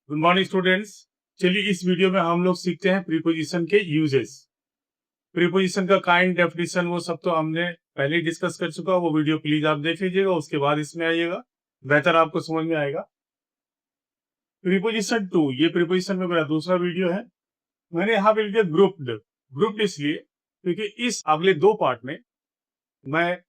Good morning students. चलिए इस video में हम लोग सीखते हैं प्रीपोजिशन के यूजेस। प्रीपोजिशन का काइंड, डेफिनेशन वो सब तो हमने पहले ही डिस्कस कर चुका। वो वीडियो प्लीज आप देख लीजिएगा, उसके बाद इसमें आइएगा, बेहतर आपको समझ में आएगा। प्रीपोजिशन 2, ये प्रीपोजिशन में मेरा दूसरा वीडियो है। मैंने यहाँ पे लिखा ग्रुप्ड इसलिए क्योंकि इस अगले दो पार्ट में मैं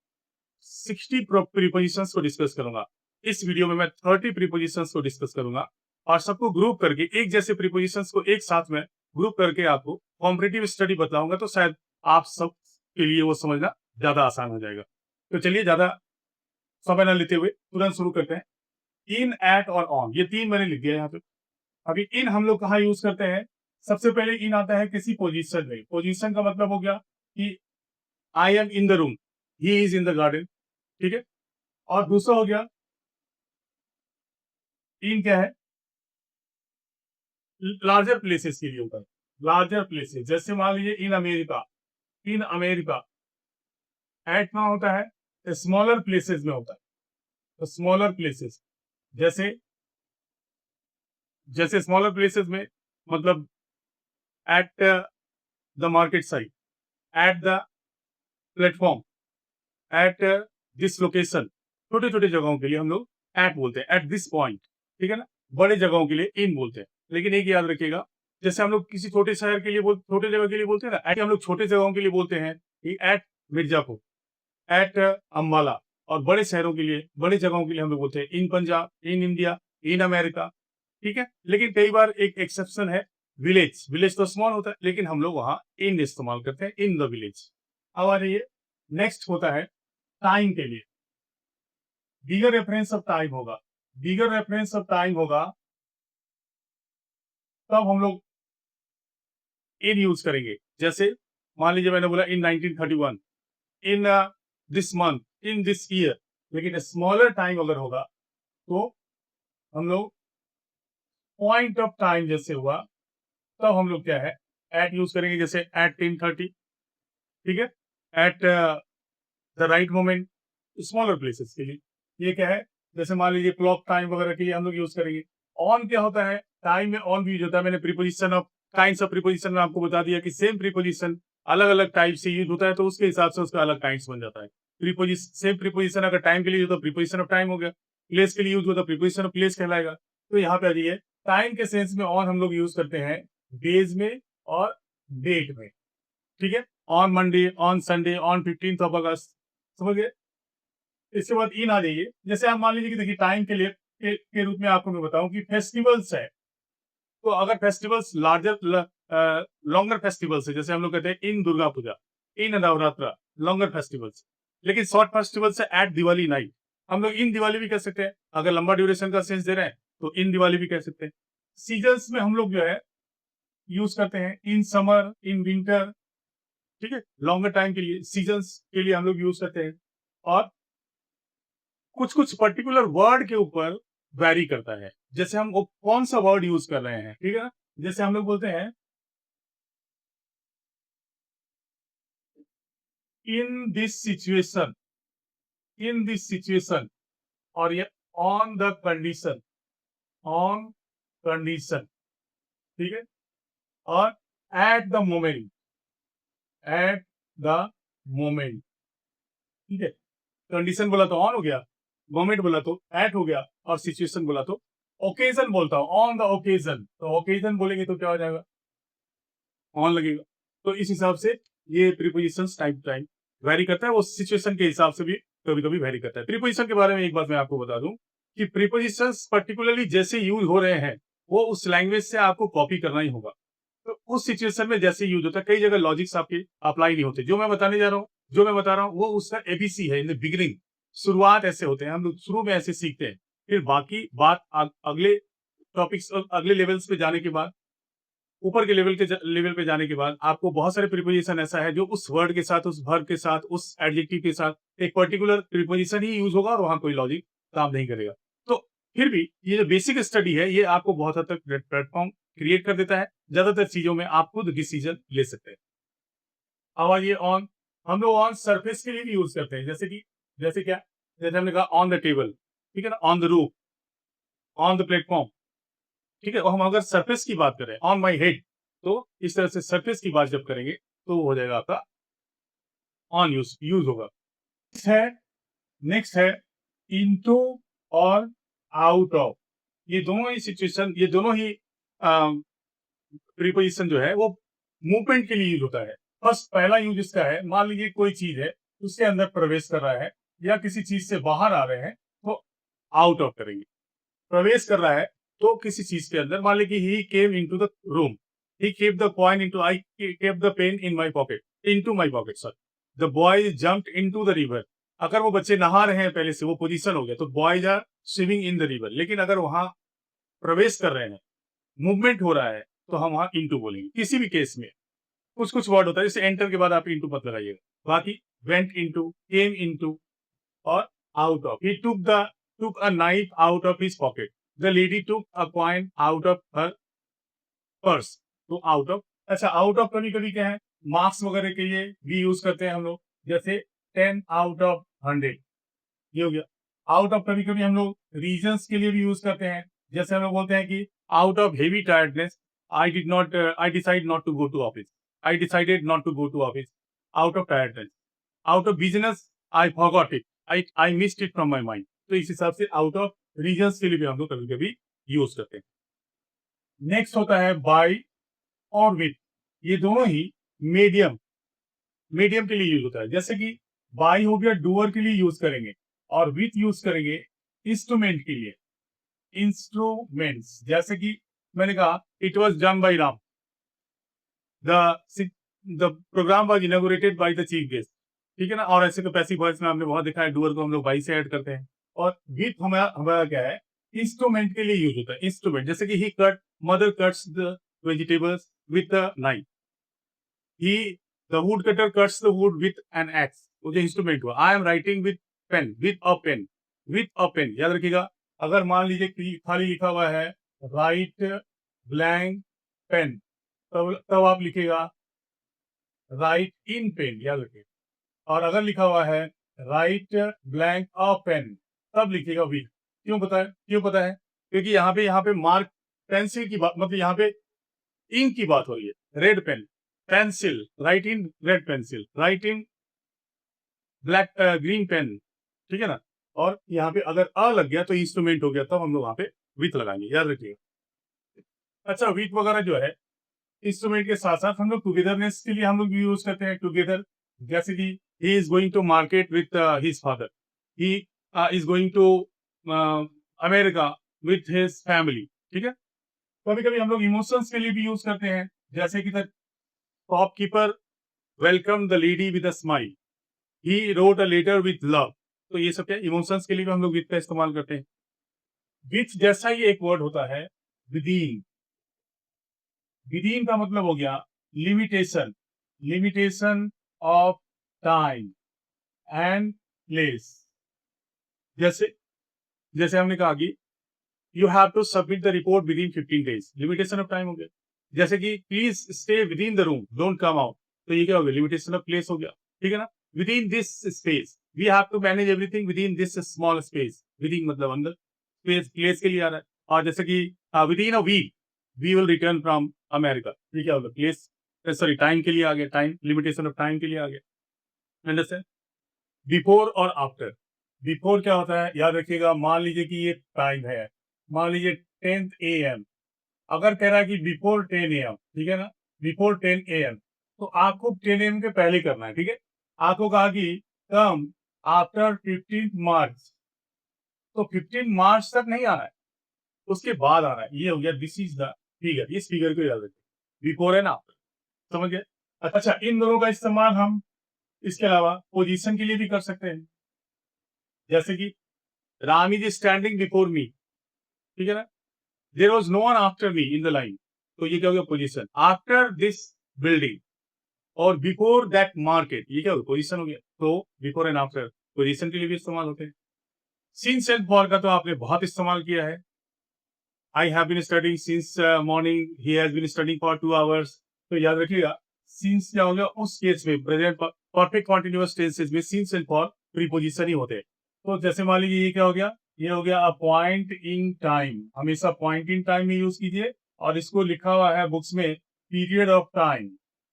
60 प्रीपोजिशंस को डिस्कस करूंगा। इस वीडियो में मैं 30 प्रीपोजिशंस को डिस्कस करूंगा और सबको ग्रुप करके एक जैसे प्रीपोजिशंस को एक साथ में ग्रुप करके आपको कॉम्पिटिटिव स्टडी बताऊंगा, तो शायद आप सब के लिए वो समझना ज्यादा आसान हो जाएगा। तो चलिए ज्यादा समय न लेते हुए तुरंत शुरू करते हैं। इन, एट और ऑन, ये तीन मैंने लिख दिया यहाँ पे। अभी इन हम लोग कहाँ यूज करते हैं? सबसे पहले इन आता है किसी पोजीशन में। पोजीशन का मतलब हो गया कि I am in the room, he is in the garden, ठीक है। और दूसरा हो गया इन क्या है? लार्जर प्लेसेस के लिए होता है। लार्जर प्लेसेस, जैसे मान लीजिए in America, in America. At कहाँ होता है? स्मॉलर प्लेसेस में होता है। तो स्मॉलर प्लेसेस, जैसे जैसे स्मॉलर प्लेसेस में मतलब at the market side, at the platform, at this location. छोटे छोटे जगहों के लिए हम लोग एट बोलते हैं, एट दिस पॉइंट, ठीक है ना। बड़े जगहों के लिए इन बोलते हैं। लेकिन एक याद रखिएगा, जैसे हम लोग किसी छोटे शहर के लिए छोटे जगह के लिए बोलते हैं ना, एट हम लोग छोटे जगहों के लिए बोलते हैं कि एट मिर्जापुर, एट अम्बाला। और बड़े शहरों के लिए, बड़े जगहों के लिए हम लोग बोलते हैं in Punjab, in India, in America, ठीक है। लेकिन कई बार एक एक्सेप्शन है, विलेज। विलेज तो स्मॉल होता है, लेकिन हम लोग वहां इन इस्तेमाल करते हैं, इन द विलेज। अब आ जाइए, नेक्स्ट होता है टाइम के लिए। बिगर रेफरेंस ऑफ टाइम होगा, बिगर रेफरेंस ऑफ टाइम होगा, तब हम लोग इन यूज करेंगे। जैसे मान लीजिए मैंने बोला इन 1931, in this month, in this year. लेकिन स्मॉलर टाइम अगर होगा तो हम लोग पॉइंट ऑफ टाइम जैसे हुआ, तब हम लोग क्या है, एट यूज करेंगे। जैसे एट 10:30, ठीक है, at the right moment, smaller places के लिए। ये क्या है, जैसे मान लीजिए क्लॉक टाइम वगैरह के लिए हम लोग यूज करेंगे। ऑन क्या होता है? टाइम में ऑन भी यूज होता है। मैंने preposition of kinds of preposition में आपको बता दिया कि सेम प्रीपोजिशन अलग अलग टाइप से यूज होता है, तो उसके हिसाब से उसका अलग काइंड्स बन जाता है। प्रीपोजिशन, सेम प्रीपोजिशन अगर टाइम के लिए तो प्रीपोजिशन ऑफ टाइम हो गया, प्लेस के लिए यूज होता है प्रीपोजिशन ऑफ प्लेस कहलाएगा। तो यहाँ पे आ जाइए, टाइम के सेंस में ऑन हम लोग यूज करते हैं डेज में और डेट में, ठीक है। On Monday, on Sunday, on 15th of अगस्त, समझ गए। इसके बाद इन आ जाइए। जैसे आप मान लीजिए कि देखिए टाइम के लिए के रूप में आपको मैं बताऊं कि फेस्टिवल्स है, तो अगर फेस्टिवल्स लार्जर लॉन्गर फेस्टिवल्स है, जैसे हम लोग कहते हैं इन दुर्गा पूजा, इन नवरात्रा, लॉन्गर फेस्टिवल्स। लेकिन शॉर्ट फेस्टिवल्स है एट दिवाली नाइट, हम लोग इन दिवाली भी कह सकते हैं। अगर लंबा ड्यूरेशन का सेंस दे रहे हैं तो इन दिवाली भी कह सकते हैं। सीजन्स में हम लोग जो है यूज करते हैं इन समर, इन विंटर, ठीक है। लॉन्गर टाइम के लिए, सीजन्स के लिए हम लोग यूज करते हैं। और कुछ कुछ पर्टिकुलर वर्ड के ऊपर वैरी करता है, जैसे हम वो कौन सा वर्ड यूज कर रहे हैं, ठीक है ना। जैसे हम लोग बोलते हैं in this situation, in this situation, और ये on the condition, on condition, ठीक है। और at the moment, at the moment, ठीक है। कंडीशन बोला तो ऑन हो गया, मोमेंट बोला तो एट हो गया, और सिचुएशन बोला तो ओकेजन बोलता हूं, ऑन द ओकेजन। तो ओकेजन बोलेंगे तो क्या हो जाएगा, ऑन लगेगा। तो इस हिसाब से ये prepositions time to time vary करता है, वो सिचुएशन के हिसाब से भी कभी कभी वैरी करता है। प्रीपोजिशन के बारे में एक बात मैं आपको बता दूं कि प्रीपोजिशंस पर्टिकुलरली जैसे यूज हो रहे हैं, वो उस लैंग्वेज से आपको कॉपी करना ही होगा। तो उस सिचुएशन में जैसे यूज होता है, कई जगह लॉजिक्स आपके अप्लाई नहीं होते। जो मैं बताने जा रहा हूँ, जो मैं बता रहा हूँ, वो उसका एबीसी है, इन द बिगिनिंग। शुरुआत ऐसे होते हैं, हम लोग शुरू में ऐसे सीखते हैं, फिर बाकी बात अगले टॉपिक्स, अगले लेवल्स पे जाने के बाद, ऊपर के लेवल पे जाने के बाद आपको बहुत सारे प्रीपोजिशन ऐसा है जो उस वर्ड के साथ, उस वर्ब के साथ, उस एडजेक्टिव के साथ एक पर्टिकुलर प्रीपोजिशन ही यूज होगा और वहां कोई लॉजिक काम नहीं करेगा। तो फिर भी ये जो बेसिक स्टडी है, ये आपको बहुत हद तक प्लेटफॉर्म क्रिएट कर देता है। ज्यादातर चीजों में आप खुद डिसीजन ले सकते हैं। अब आइए ऑन, हम लोग ऑन सरफेस के लिए भी यूज करते हैं। जैसे क्या, जैसे हमने कहा ऑन द टेबल, ठीक है ना, on the roof, on the platform, ठीक है, और हम अगर सरफेस की बात करें ऑन माई हेड, तो इस तरह से सरफेस की बात जब करेंगे तो वो हो जाएगा आपका ऑन यूज होगा। है नेक्स्ट है इनटू और आउट ऑफ। ये दोनों ही सिचुएशन, ये दोनों ही प्रीपोजिशन जो है वो मूवमेंट के लिए यूज होता है। फर्स्ट पहला यूज इसका है, मान लीजिए कोई चीज है उसके अंदर प्रवेश कर रहा है या किसी चीज से बाहर आ रहे हैं तो आउट ऑफ करेंगे। प्रवेश कर रहा है तो किसी चीज के अंदर, मान लीजिए he came into the room, he kept the coin into, I kept the pen in my pocket, into my pocket sir. The boy jumped into the river. अगर वो बच्चे नहा रहे हैं पहले से, वो पोजीशन हो गया, तो boys are swimming in the river. लेकिन अगर वहां प्रवेश कर रहे हैं, मूवमेंट हो रहा है, तो हम वहां इनटू बोलेंगे किसी भी केस में। कुछ कुछ वर्ड होता है जैसे एंटर के बाद आप इनटू मत लगाइएगा। बाकी वेंट इनटू, केम इनटू और out of. He took a knife out of his pocket. The lady took a coin out of her purse. तो आउट ऑफ। अच्छा, आउट ऑफ कभी कभी क्या है, मार्क्स वगैरह के लिए भी यूज करते हैं हम लोग, जैसे 10 आउट ऑफ 100, ये हो गया। आउट ऑफ कभी कभी हम लोग रीजंस के लिए भी यूज करते हैं, जैसे हम लोग बोलते हैं कि out of heavy tiredness I decide not to go to office, I decided not to go to office, out of tiredness. Out of business, I forgot it, I missed it from my mind. तो इस हिसाब से out of reasons के लिए भी हम लोग कभी कभी यूज करते हैं। नेक्स्ट होता है बाय और विथ। ये दोनों ही मीडियम मीडियम के लिए यूज होता है। जैसे कि बाय हो गया डूअर के लिए यूज करेंगे, और विथ यूज करेंगे इंस्ट्रूमेंट के लिए, इंस्ट्रूमेंट्स। जैसे कि मैंने कहा it was done by Ram, the programme was inaugurated by the chief guest. ठीक है ना। और ऐसे तो पैसिव वॉइस में हमने बहुत देखा है, डूअर को हम लोग बाई से ऐड करते हैं। और विथ हमारा हमारा क्या है, इंस्ट्रूमेंट के लिए यूज होता है। इंस्ट्रूमेंट जैसे कि he cut, mother cuts the vegetables with the knife, he the wood cutter cuts the wood with an axe. वो जो इंस्ट्रूमेंट हुआ। I am writing with pen, with a pen, with a pen. याद रखिएगा, अगर मान लीजिए कि खाली लिखा हुआ है राइट ब्लैंक पेन, तब आप लिखेगा राइट इन पेन, याद रखिए। और अगर लिखा हुआ है राइट ब्लैंक अ पेन, तब लिखिएगा विथ। क्यों पता है? क्योंकि यहाँ पे मार्क पेंसिल की बात, मतलब यहाँ पे इंक की बात हो रही है। Red pen, pencil, write in red pencil, write in black green pen. ठीक है ना। और यहाँ पे अगर अ लग गया तो इंस्ट्रूमेंट हो गया, तब हम लोग वहां पे विथ लगाएंगे, याद रखिएगा। अच्छा, विथ वगैरह जो है इंस्ट्रूमेंट के साथ साथ हम लोग टुगेदरनेस के लिए हम लोग यूज करते हैं, टुगेदर। जैसे कि he is going to market with his father, he is going to America with his family. ठीक है। कभी कभी हम लोग इमोशंस के लिए भी यूज करते हैं, जैसे कि the shopkeeper welcome the lady with a smile, he wrote a letter with love. तो ये सब क्या इमोशंस के लिए भी हम लोग विथ का इस्तेमाल करते हैं। विथ जैसा ही एक वर्ड होता है विदिन। विदिन का मतलब हो गया limitation, limitation of time and place. जैसे जैसे हमने कहा कि you have to submit the report within 15 days, limitation of time हो गया। जैसे कि please stay within the room, don't come out, तो ये क्या हो गया, लिमिटेशन ऑफ प्लेस हो गया। ठीक है ना। Within this space, we have to manage everything within this small space. Within मतलब अंदर, स्पेस प्लेस के लिए आ रहा है। और जैसे कि within a week we will return from America, ये क्या होगा, प्लेस सॉरी टाइम के लिए आ गया, टाइम लिमिटेशन ऑफ टाइम के लिए आ गया। अंडरस्टैंड। बिफोर और आफ्टर। बिफोर क्या होता है, याद रखिएगा, मान लीजिए कि ये टाइम है, मान लीजिए 10 AM। अगर कह रहा है कि बिफोर 10 AM, ठीक है ना, बिफोर 10 AM, तो आपको 10 AM के पहले करना है। ठीक है। आपको कहा कि कम आफ्टर 15 मार्च, तो 15 मार्च तक नहीं आना है, उसके बाद आना है। ये हो गया, दिस इज द फिगर। इस फिगर को याद रखिए, बिफोर एंड आफ्टर। समझ गए। अच्छा, इन दोनों का इस्तेमाल हम इसके अलावा पोजीशन के लिए भी कर सकते हैं। जैसे कि Ram is standing before me, ठीक है ना, there was no one after me in the line, तो ये क्या हो गया, पोजीशन। आफ्टर दिस बिल्डिंग और बिफोर दैट मार्केट, ये क्या हो गया, पोजीशन हो गया। तो बिफोर एंड आफ्टर पोजीशन के लिए भी इस्तेमाल होते हैं। सिंस एंड फॉर का तो आपने बहुत इस्तेमाल किया है। I have been studying since morning, he has been studying for 2 hours. तो याद रखिएगा, सिंस क्या हो गया, उस केस में प्रेजेंट परफेक्ट कॉन्टिन्यूअस टेंसेस में सिंस एंड फॉर प्रीपोजिशन ही होते हैं। तो जैसे मान लीजिए ये क्या हो गया, ये हो गया अ पॉइंट इन टाइम, हमेशा पॉइंट इन टाइम में यूज कीजिए, और इसको लिखा हुआ है बुक्स में period of time,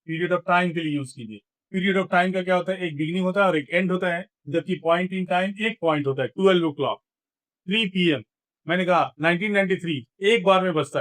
period of time के लिए यूज कीजिए। पीरियड ऑफ टाइम का क्या होता है, एक बिगिनिंग होता है और एक एंड होता है, जबकि पॉइंट इन टाइम एक पॉइंट होता है, 12 o'clock, 3 PM। मैंने कहा 1993 एक बार में बजता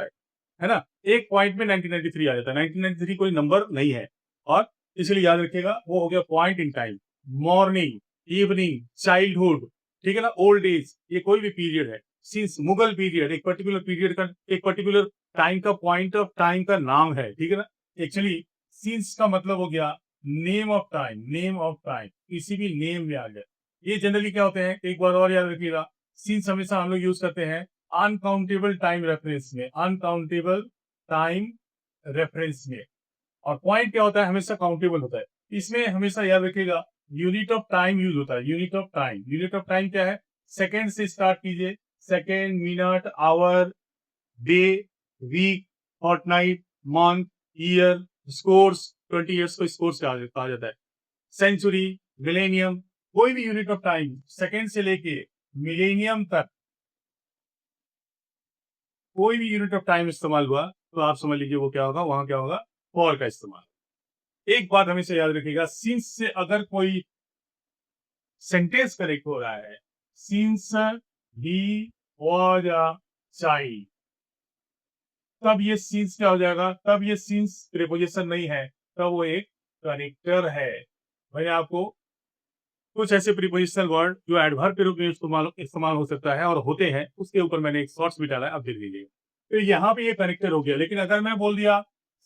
है ना, एक पॉइंट में 1993 आ जाता है, 1993 कोई नंबर नहीं है, और इसलिए याद रखिएगा वो हो गया point in time. Morning, evening, childhood, ठीक है ना, ओल्ड एज, ये कोई भी पीरियड है। सिंस मुगल पीरियड, एक पर्टिकुलर पीरियड का, एक पर्टिकुलर टाइम का, पॉइंट ऑफ टाइम का नाम है, ठीक है ना। एक्चुअली सिंस का मतलब हो गया name of time, name of time, किसी भी नेम में आ गया। ये जनरली क्या होते हैं, एक बार और याद रखिएगा, सिंस हमेशा हम लोग यूज करते हैं अनकाउंटेबल टाइम रेफरेंस में, अनकाउंटेबल टाइम रेफरेंस में। और पॉइंट क्या होता है, हमेशा काउंटेबल होता है। इसमें हमेशा याद रखिएगा यूनिट ऑफ टाइम यूज होता है, unit of time. Unit of time क्या है, सेकेंड से स्टार्ट कीजिए, second, minute, hour, day, week, fortnight, month, year, scores, 20 years को स्कोर्स कहा जाता है, सेंचुरी, मिलेनियम, कोई भी यूनिट ऑफ टाइम सेकेंड से लेके मिलेनियम तक कोई भी यूनिट ऑफ टाइम इस्तेमाल हुआ तो आप समझ लीजिए वो क्या होगा, वहां क्या होगा, फॉर का इस्तेमाल। एक बात हमेशा याद रखिएगा, सिंस से अगर कोई सेंटेंस करेक्ट हो रहा है, since he was a child, तब ये सिंस क्या हो जाएगा, तब ये सिंस प्रीपोजिशन नहीं है, तब वो एक कनेक्टर है। मैंने आपको कुछ ऐसे प्रीपोजिशनल वर्ड जो एडवर्ब के रूप में इस्तेमाल हो सकता है और होते हैं, उसके ऊपर मैंने एक शॉर्ट्स भी डाला है, आप देख लीजिएगा। तो यहाँ पे ये कनेक्टर हो गया, लेकिन अगर मैं बोल दिया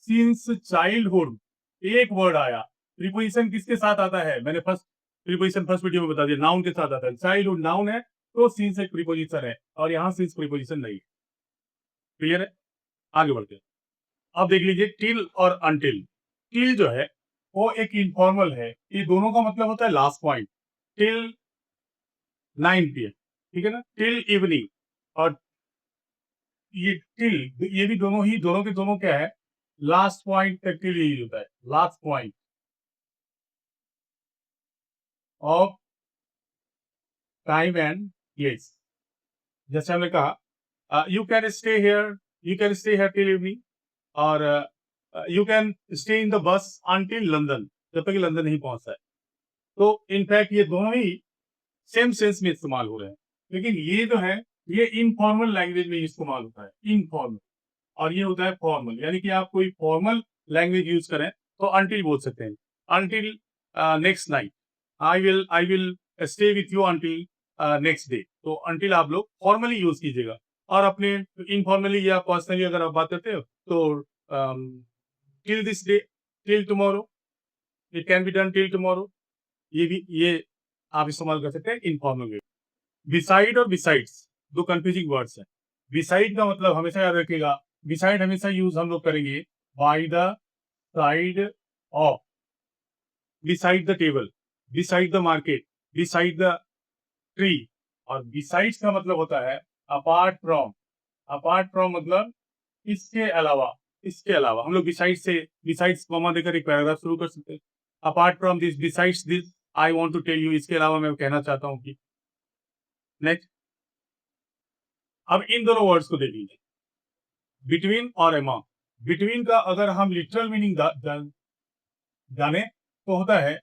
सिंस चाइल्डहुड, एक वर्ड आया, प्रीपोजिशन किसके साथ आता है, मैंने फर्स्ट प्रीपोजिशन फर्स्ट वीडियो में बता दिया, नाउन के साथ आता है। चाइल्डहुड नाउन है तो सिंस एक प्रीपोजिशन है, और यहाँ सिंस प्रीपोजिशन नहीं है। क्लियर है, आगे बढ़ते हैं। अब देख लीजिए टिल और अनटिल। टिल जो है वो एक इनफॉर्मल है, ये दोनों का मतलब होता है लास्ट पॉइंट, टिल 9 PM, ठीक है ना, टिल इवनिंग। और ये टिल, ये भी दोनों ही, दोनों के दोनों क्या है, लास्ट पॉइंट तक के लिए यूज होता है, last point of time and place. जैसे हमने कहा you can stay here, you can stay here till evening, और you can stay in the bus until London, जब तक लंदन नहीं पहुंचता है। तो इनफैक्ट ये दोनों ही सेम सेंस में इस्तेमाल हो रहे हैं, लेकिन ये जो है ये इनफॉर्मल लैंग्वेज में इस्तेमाल होता है, इनफॉर्मल, और ये होता है फॉर्मल। यानी कि आप कोई फॉर्मल लैंग्वेज यूज करें तो अनटिल बोल सकते हैं, until next night, I will stay with you until next day. तो अनटिल आप लोग फॉर्मली यूज कीजिएगा, और अपने इनफॉर्मली या पर्सनली अगर आप बात करते हो तो till this day, till tomorrow, it can be done till tomorrow, ये भी ये आप इस्तेमाल कर सकते हैं इनफॉर्मल वे। बिसाइड और बिसाइड्स दो कंफ्यूजिंग वर्ड्स हैं। बिसाइड का मतलब हमेशा याद रखिएगा, बिसाइड हमेशा यूज हम लोग करेंगे by the side of, beside the table, beside the market, beside the tree. और बिसाइड्स का मतलब होता है अपार्ट फ्रॉम, अपार्ट फ्रॉम मतलब इसके अलावा, इसके अलावा। हम लोग बिसाइड से, बिसाइड्स कॉमा देकर एक पैराग्राफ शुरू कर सकते हैं। Apart from this, besides this, I want to tell you, इसके अलावा मैं कहना चाहता हूँ कि। नेक्स्ट, अब इन दोनों वर्ड्स को देख लीजिए, बिटवीन और अमंग। बिटवीन का अगर हम लिटरल मीनिंग जाने तो होता है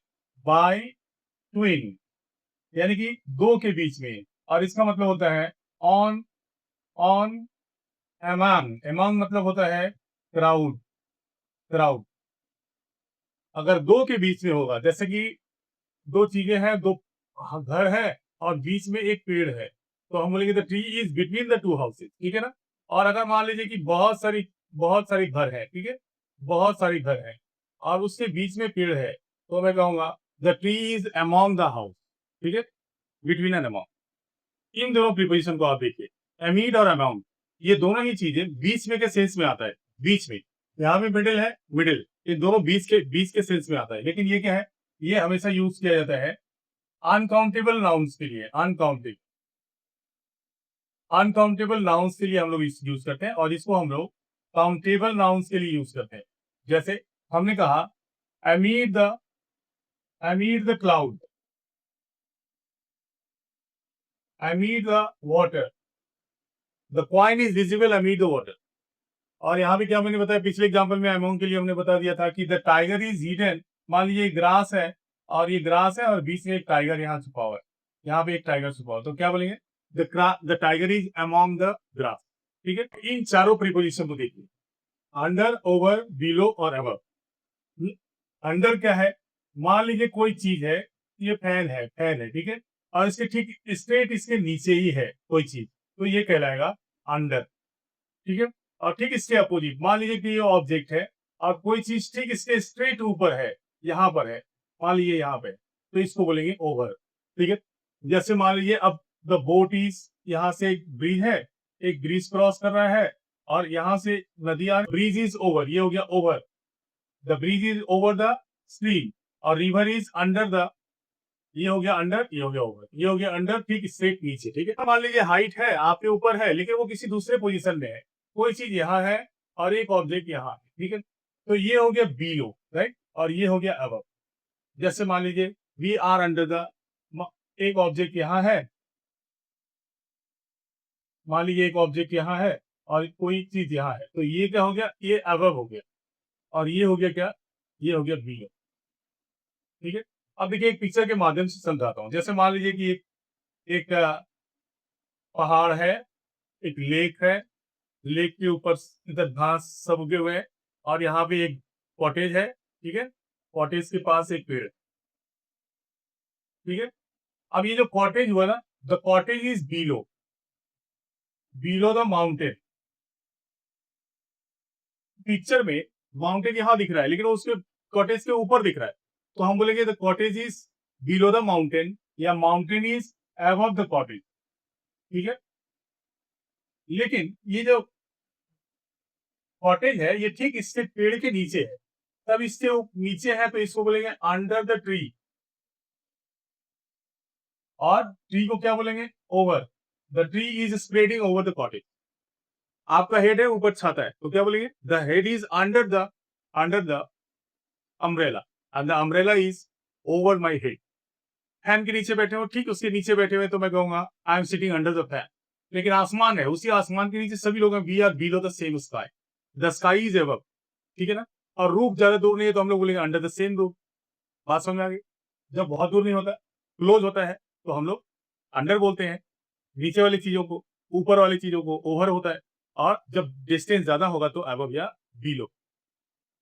बाय ट्विन, यानी कि दो के बीच में, और इसका मतलब होता है ऑन, ऑन, अमंग। अमंग मतलब होता है क्राउड, क्राउड। अगर दो के बीच में होगा, जैसे कि दो चीजें हैं, दो घर है और बीच में एक पेड़ है, तो हम बोलेंगे the tree is between the two houses, ठीक है ना। और अगर मान लीजिए कि बहुत सारी घर है, ठीक है, बहुत सारी घर है और उसके बीच में पेड़ है, तो मैं कहूंगा the tree is among the house, ठीक है, बिटवीन एंड अमॉन्ग। इन दोनों प्रीपोजिशन को आप देखिए, अमीड और अमाउंट, ये दोनों ही चीजें बीच में के सेंस में आता है, बीच में। यहाँ पे मिडिल है, मिडिल, ये दोनों बीच के सेंस में आता है। लेकिन ये क्या है, ये हमेशा यूज किया जाता है अनकाउंटेबल नाउन्स के लिए, अनकाउंटेबल नाउन्स के लिए हम लोग यूज करते हैं, और इसको हम लोग काउंटेबल नाउन्स के लिए यूज करते हैं। जैसे हमने कहा amid the, amid the cloud, amid the water, the coin is visible amid the water. और यहाँ पे क्या मैंने बताया पिछले एग्जांपल में अमाउंट के लिए हमने बता दिया था कि द टाइगर इज हिडन, मान लीजिए ग्रास है और ये ग्रास है और बीच में एक टाइगर यहाँ छुपा हुआ है, यहाँ पे एक टाइगर छुपा हुआ है, तो क्या बोलेंगे the tiger is among the grass. ठीक है, इन चारों प्रीपोजिशन को देखिए, अंडर, ओवर, बिलो और अबव। अंडर क्या है, मान लीजिए कोई चीज है, ये फैन है, ठीक है, और इसके ठीक स्ट्रेट इसके नीचे ही है कोई चीज, तो ये कहलाएगा अंडर। ठीक है, और ठीक इसके अपोजिट मान लीजिए कि ये ऑब्जेक्ट है और कोई चीज ठीक इसके स्ट्रेट ऊपर है, यहाँ पर है, मान लीजिए यहाँ पे, तो इसको बोलेंगे ओवर। ठीक है, जैसे मान लीजिए अब द बोट इज, यहाँ से एक ब्रिज है, एक ब्रिज क्रॉस कर रहा है और यहाँ से नदी आ, ब्रिज इज ओवर, ये हो गया over, the bridge is over the stream, और रिवर इज अंडर द, ये हो गया अंडर, ये हो गया ओवर, ये हो गया अंडर, ठीक स्ट्रेट नीचे। ठीक है, मान लीजिए हाइट है, आपके ऊपर है लेकिन वो किसी दूसरे पोजीशन में है, कोई चीज यहाँ है और एक ऑब्जेक्ट यहाँ है। ठीक है, तो ये हो गया बिलो, राइट, और ये हो गया अबव। जैसे मान लीजिए वी आर अंडर द, एक ऑब्जेक्ट यहाँ है, मान लीजिए एक ऑब्जेक्ट यहाँ है और कोई चीज यहाँ है, तो ये क्या हो गया, ये अबव हो गया, और ये हो गया क्या, ये हो गया बिलो। ठीक है, अब देखिए एक पिक्चर के माध्यम से समझाता हूँ। जैसे मान लीजिए कि एक पहाड़ है, एक लेक है, लेक के ऊपर इधर घास सब उगे हुए हैं और यहाँ पे एक कॉटेज है। ठीक है, कॉटेज के पास एक पेड़ है। ठीक है, अब ये जो कॉटेज हुआ ना, the cottage is below, below the mountain. Picture में माउंटेन यहाँ दिख रहा है लेकिन उसके कॉटेज के ऊपर दिख रहा है, तो हम बोलेंगे the cottage is below the mountain या mountain is above the cottage. ठीक है, लेकिन ये जो कॉटेज है ये ठीक इसके पेड़ के नीचे है, तब इसके नीचे है तो इसको बोलेंगे अंडर द ट्री, और ट्री को क्या बोलेंगे, over, the tree is spreading over the cottage. आपका हेड है ऊपर छाता है तो क्या बोलेंगे, the head is under the umbrella and the umbrella is over my head. Fan के नीचे बैठे हो, ठीक उसके नीचे बैठे हुए तो मैं कहूंगा I am sitting under the fan, लेकिन आसमान है, उसी आसमान के नीचे सभी लोग हैं, we are below the same sky, the sky is above. ठीक है ना, और रूफ ज्यादा दूर नहीं है तो हम लोग बोलेंगे अंडर द सेम रूफ। बात समझ में आ गई, जब बहुत दूर नहीं होता, क्लोज होता है तो हम लोग अंडर बोलते हैं, नीचे वाली चीजों को, ऊपर वाली चीजों को ओवर होता है, और जब डिस्टेंस ज्यादा होगा तो अबव या बिलो।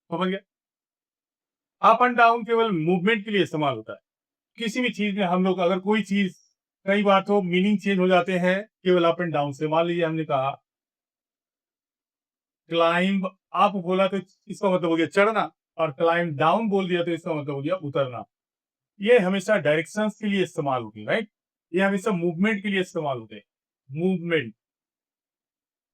समझ गया, अप एंड डाउन केवल मूवमेंट के लिए इस्तेमाल होता है। किसी भी चीज में हम लोग अगर कोई चीज, कई बार तो मीनिंग चेंज हो जाते हैं केवल अप एंड डाउन से। मान लीजिए हमने कहा क्लाइंब अप बोला तो इसका मतलब हो गया चढ़ना, और क्लाइंब डाउन बोल दिया तो इसका मतलब हो गया उतरना। ये हमेशा डायरेक्शंस के लिए इस्तेमाल होती है, राइट, ये हमेशा मूवमेंट के लिए इस्तेमाल होते हैं, मूवमेंट।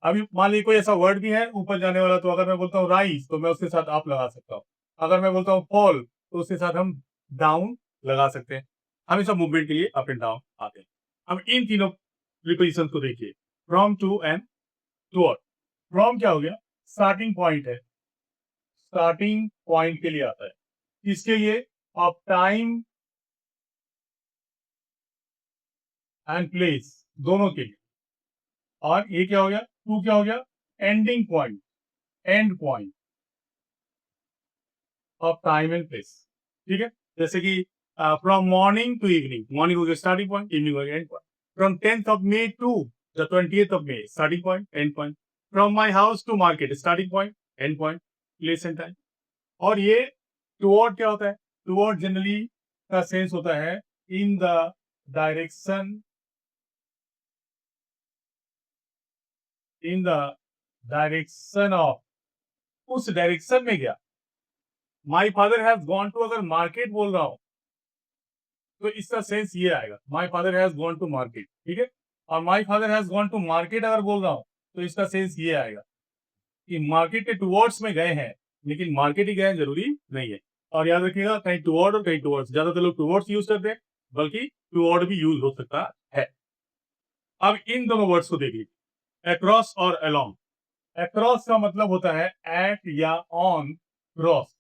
अभी मान लीजिए कोई ऐसा वर्ड भी है ऊपर जाने वाला, तो अगर मैं बोलता हूँ राइज तो मैं उसके साथ आप लगा सकता हूँ, अगर मैं बोलता हूँ फॉल तो उसके साथ हम डाउन लगा सकते हैं। हमेशा मूवमेंट के लिए अप एंड डाउन आते हैं। अब इन तीनों प्रीपोजिशन को देखिए, from, to and toward. From क्या हो गया, स्टार्टिंग पॉइंट है, स्टार्टिंग पॉइंट के लिए आता है, इसके लिए ऑफ टाइम एंड प्लेस दोनों के लिए। और ये क्या हो गया, टू क्या हो गया, ending point, end point of time and place. ठीक है, जैसे कि from morning to evening, morning हो गया स्टार्टिंग पॉइंट, इवनिंग हो गया end point. From 10th of May to the 20th of May, starting point end point. From my house to market, starting point end point, place and time. और ये toward क्या होता है, toward generally का sense होता है in the direction, in the direction of, उस direction में गया। My father has gone to, अगर मार्केट बोल रहा हूं तो इसका सेंस ये आएगा, my father has gone to market. ठीक है, और my father has gone to market अगर बोल रहा हूं तो इसका सेंस ये आएगा कि मार्केट के टुवर्ड्स में गए हैं, लेकिन मार्केट ही गए जरूरी नहीं है। और याद रखिएगा कहीं टुवर्ड और कहीं टुवर्ड्स, ज्यादातर लोग टुवर्ड्स यूज करते हैं, बल्कि टुवर्ड भी यूज हो सकता है। अब इन दोनों वर्ड्स को देखिए, अक्रॉस और अलोंग। अक्रॉस का मतलब होता है एट या ऑन क्रॉस।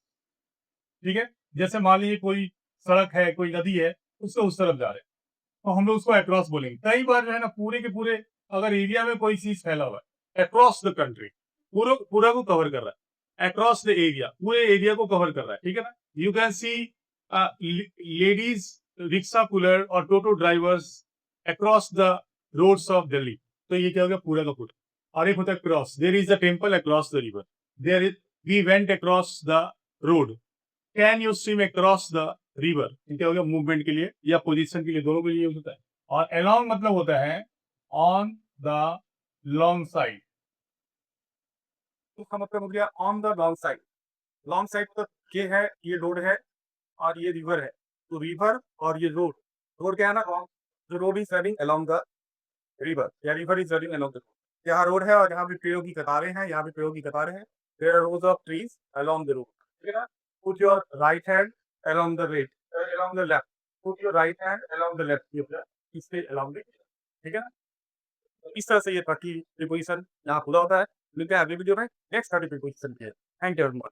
ठीक है, जैसे मान लीजिए कोई सड़क है, कोई नदी है, उससे उस तरफ जा रहे हैं, तो हम लोग उसको अक्रॉस बोलेंगे। कई बार जो है ना पूरे के पूरे अगर एरिया में कोई चीज फैला हुआ है अक्रॉस द कंट्री, पूरा पूरा को कवर कर रहा है, अक्रॉस द एरिया, पूरे एरिया को कवर कर रहा है, ठीक है ना। You can see ladies rickshaw puller और toto drivers across the roads of Delhi. तो ये क्या हो गया, पूरा का पूरा। और एक होता है cross, there is a temple across the river, there is we went across the road, can you swim across the river. क्या हो गया, मूवमेंट के लिए या पोजीशन के लिए, दोनों के लिए यूज होता है। और अलोंग मतलब होता है ऑन द लॉन्ग साइड, इसका मतलब हो गया on the long side. Long side तो ये है, ये रोड है और ये रिवर है, तो रिवर और ये रोड, रोड क्या है ना, the road is running along the river या river is running along the road. यहाँ रोड है और यहाँ भी पेड़ों की कतारें हैं, यहाँ भी पेड़ों की कतारें हैं। There are rows of trees along the road, ठीक है ना। Put your right hand along the red, along the left, put your right hand along the left, इससे अलोंग द, ठीक है ना। तो इस तरह से ये बाकी प्रीपोजिशन यहाँ पूरा होता है। मिलते हैं अगले वीडियो में नेक्स्ट 30 प्रीपोजिशन के। Thank you very much.